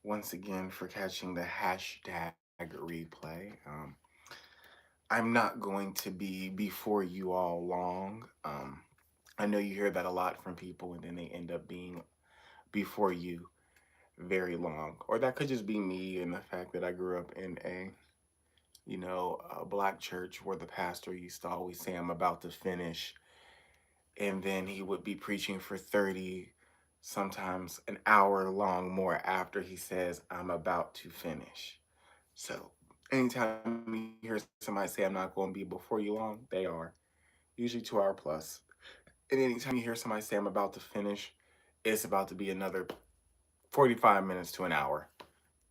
once again for catching the hashtag replay. I'm not going to be before you all long. I know you hear that a lot from people, and then they end up being before you very long. Or that could just be me and the fact that I grew up in a black church where the pastor used to always say, I'm about to finish. And then he would be preaching for 30, sometimes an hour long more after he says, I'm about to finish. So anytime you hear somebody say, I'm not going to be before you long, they are. Usually 2 hour plus. And anytime you hear somebody say, I'm about to finish, it's about to be another 45 minutes to an hour.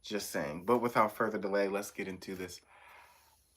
Just saying. But without further delay, let's get into this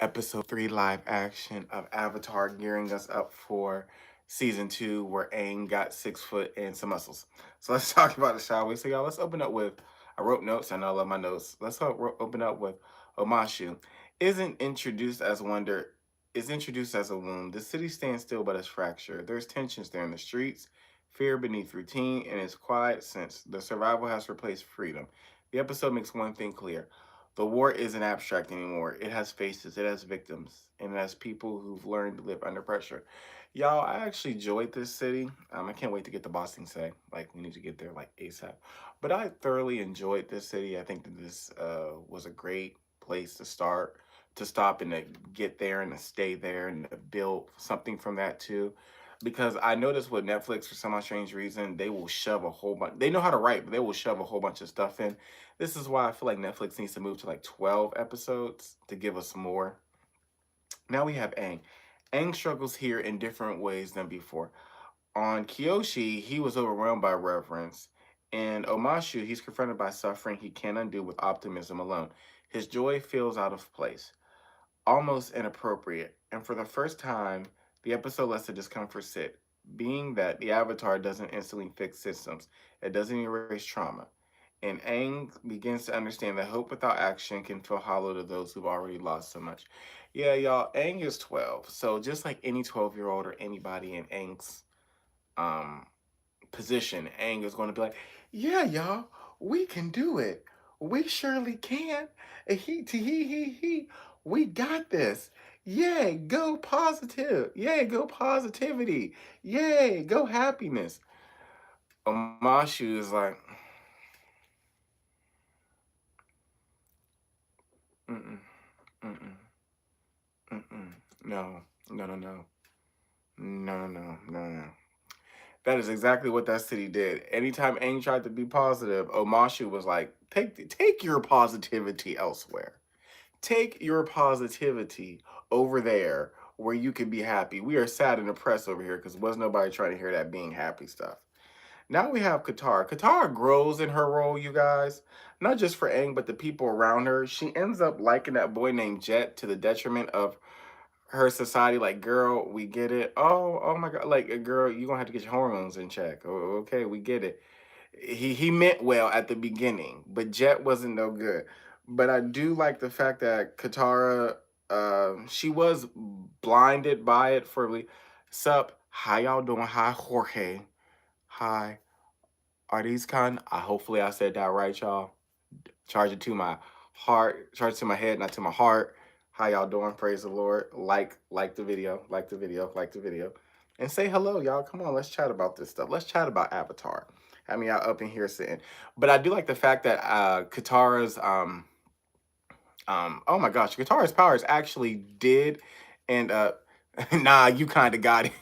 episode 3 live action of Avatar, gearing us up for season 2, where Aang got 6 foot and some muscles. So let's talk about it, shall we? So, y'all, let's open up with. I wrote notes. I know I love my notes. Let's open up with Omashu. Isn't introduced as wonder. Is introduced as a wound. The city stands still, but is fractured. There's tensions there in the streets, fear beneath routine, and its quiet sense. The survival has replaced freedom. The episode makes one thing clear: the war isn't abstract anymore. It has faces, it has victims, and it has people who've learned to live under pressure. Y'all, I actually enjoyed this city. I can't wait to get the boss thing say. Like, we need to get there like ASAP. But I thoroughly enjoyed this city. I think that this was a great place to start, to stop and to get there and to stay there and to build something from that too. Because I noticed with Netflix, for some strange reason, they will shove a whole bunch. They know how to write, but they will shove a whole bunch of stuff in. This is why I feel like Netflix needs to move to like 12 episodes to give us more. Now we have Aang. Aang struggles here in different ways than before. On Kyoshi, he was overwhelmed by reverence. In Omashu, he's confronted by suffering he can't undo with optimism alone. His joy feels out of place, almost inappropriate. And for the first time, the episode lets the discomfort sit, being that the avatar doesn't instantly fix systems, it doesn't erase trauma. And Aang begins to understand that hope without action can feel hollow to those who've already lost so much. Yeah, y'all, Aang is 12. So just like any 12-year-old or anybody in Aang's um position, Aang is going to be like, yeah, y'all, we can do it. We surely can. He. We got this. Yay, go positive. Yay, go positivity. Yay, go happiness. Omashu is like, mm-mm, mm-mm, mm-mm. No, no, no, no. No, no, no, no, no. That is exactly what that city did. Anytime Aang tried to be positive, Omashu was like, take your positivity elsewhere. Take your positivity over there where you can be happy. We are sad and depressed over here because was nobody trying to hear that being happy stuff. Now we have Katara. Katara grows in her role, you guys. Not just for Aang, but the people around her. She ends up liking that boy named Jet to the detriment of her society. Like, girl, we get it. Oh my God. Like, girl, you're going to have to get your hormones in check. Okay, we get it. He meant well at the beginning, but Jet wasn't no good. But I do like the fact that Katara, she was blinded by it for sup. How y'all doing? Hi, Jorge. Hi, are these kind? Hopefully I said that right, y'all. Charge it to my heart, charge it to my head, not to my heart. How y'all doing? Praise the Lord. Like the video, like the video, like the video. And say hello, y'all. Come on, let's chat about this stuff. Let's chat about Avatar. I mean, y'all up in here sitting. But I do like the fact that Katara's oh my gosh, Katara's powers actually did and nah, you kinda got it.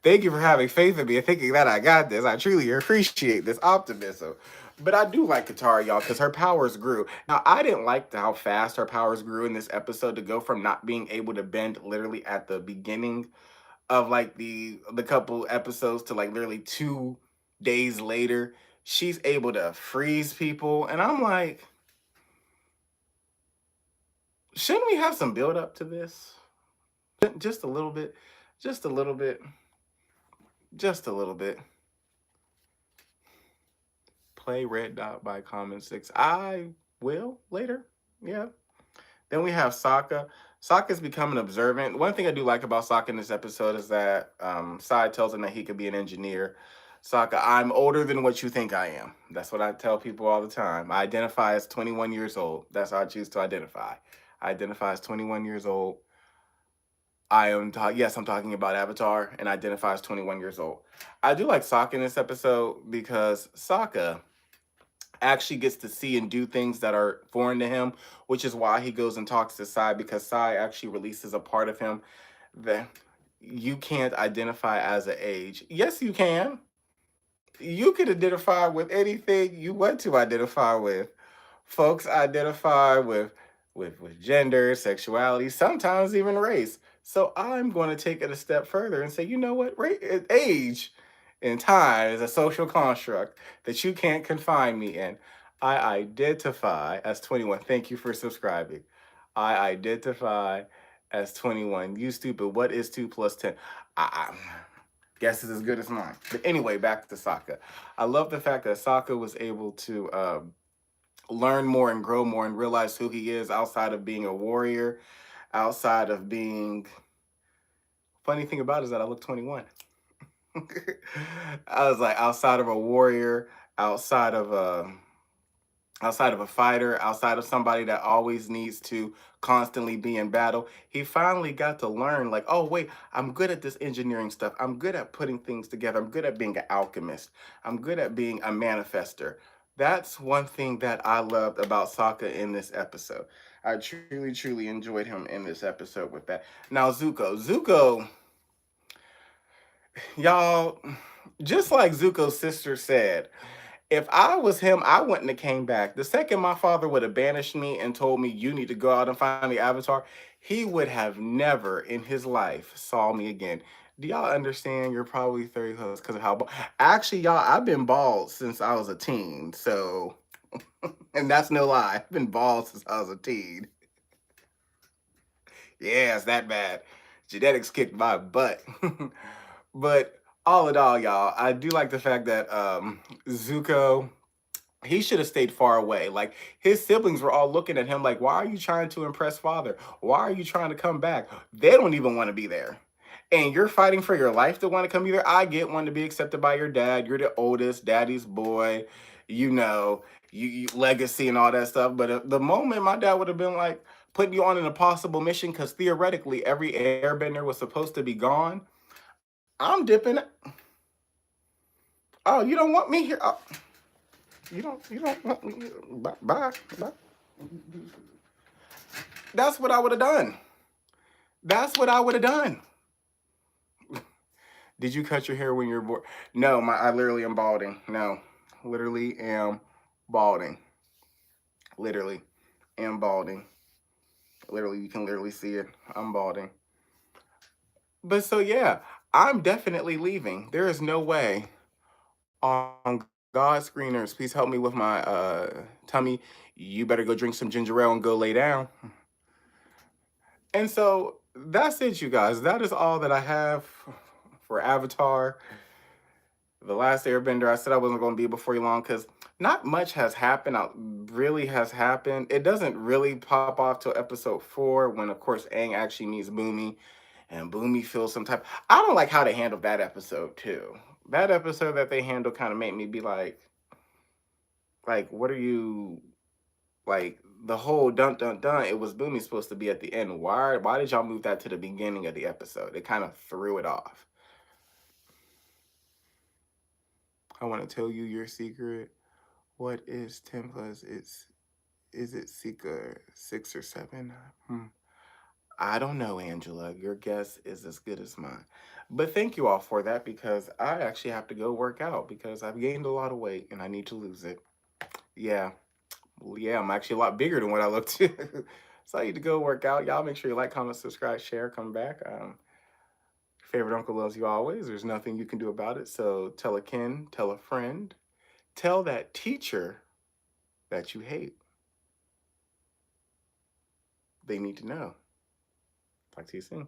Thank you for having faith in me and thinking that I got this. I truly appreciate this optimism. But I do like Katara, y'all, because her powers grew. Now, I didn't like how fast her powers grew in this episode to go from not being able to bend literally at the beginning of like the couple episodes to like literally 2 days later. She's able to freeze people. And I'm like, shouldn't we have some build up to this? Just a little bit. Just a little bit. Just a little bit. Play Red Dot by Common 6. I will later. Yeah. Then we have Sokka. Sokka's becoming observant. One thing I do like about Sokka in this episode is that Sai tells him that he could be an engineer. Sokka, I'm older than what you think I am. That's what I tell people all the time. I identify as 21 years old. That's how I choose to identify. I identify as 21 years old. Yes, I'm talking about Avatar and identify as 21 years old. I do like Sokka in this episode because Sokka actually gets to see and do things that are foreign to him, which is why he goes and talks to Sai, because Sai actually releases a part of him that you can't identify as an age. Yes, you can. You can identify with anything you want to identify with. Folks identify with gender, sexuality, sometimes even race. So I'm going to take it a step further and say, you know what? Age and time is a social construct that you can't confine me in. I identify as 21. Thank you for subscribing. I identify as 21. You stupid. What is 2 plus 10? I guess is as good as mine. But anyway, back to Sokka. I love the fact that Sokka was able to learn more and grow more and realize who he is outside of being a warrior, outside of being. Funny thing about it is that I look 21. I was like outside of a warrior, outside of a fighter, outside of somebody that always needs to constantly be in battle, he finally got to learn like, oh wait, I'm good at this engineering stuff. I'm good at putting things together. I'm good at being an alchemist. I'm good at being a manifester. That's one thing that I loved about Sokka in this episode. I truly, truly enjoyed him in this episode with that. Now, Zuko, y'all, just like Zuko's sister said, if I was him, I wouldn't have came back. The second my father would have banished me and told me you need to go out and find the Avatar, he would have never in his life saw me again. Do y'all understand? You're probably 30 because of how actually, y'all, I've been bald since I was a teen. So, and that's no lie. I've been bald since I was a teen. Yeah, it's that bad. Genetics kicked my butt. But all in all, y'all, I do like the fact that Zuko, he should have stayed far away. Like his siblings were all looking at him like, why are you trying to impress father? Why are you trying to come back? They don't even want to be there. And you're fighting for your life to want to come either. I get one to be accepted by your dad. You're the oldest, daddy's boy, you know, you legacy and all that stuff. But the moment my dad would have been like putting you on an impossible mission, because theoretically every airbender was supposed to be gone. I'm dipping. Oh, you don't want me here. Oh, you don't want me here. Bye. Bye. That's what I would have done. That's what I would have done. Did you cut your hair when you were born? No, I literally am balding. No, literally am balding. Literally am balding. Literally, you can literally see it. I'm balding. But so yeah, I'm definitely leaving. There is no way on God screeners. Please help me with my tummy. You better go drink some ginger ale and go lay down. And so that's it, you guys. That is all that I have for Avatar. The Last Airbender. I said I wasn't going to be before you long because not much has happened. Really has happened. It doesn't really pop off till episode 4 when, of course, Aang actually meets Boomy and Boomy feels some type. I don't like how they handled that episode too. That episode that they handled kind of made me be like, what are you like? The whole dun dun dun. It was Boomy supposed to be at the end. Why did y'all move that to the beginning of the episode? It kind of threw it off. I want to tell you your secret. What is 10 plus? Is it Seeker 6 or 7? I don't know, Angela. Your guess is as good as mine. But thank you all for that because I actually have to go work out because I've gained a lot of weight and I need to lose it. Yeah. Yeah, I'm actually a lot bigger than what I look to. So I need to go work out. Y'all make sure you like, comment, subscribe, share, come back. Favorite uncle loves you always. There's nothing you can do about it. So tell a kin, tell a friend, tell that teacher that you hate. They need to know. Talk to you soon.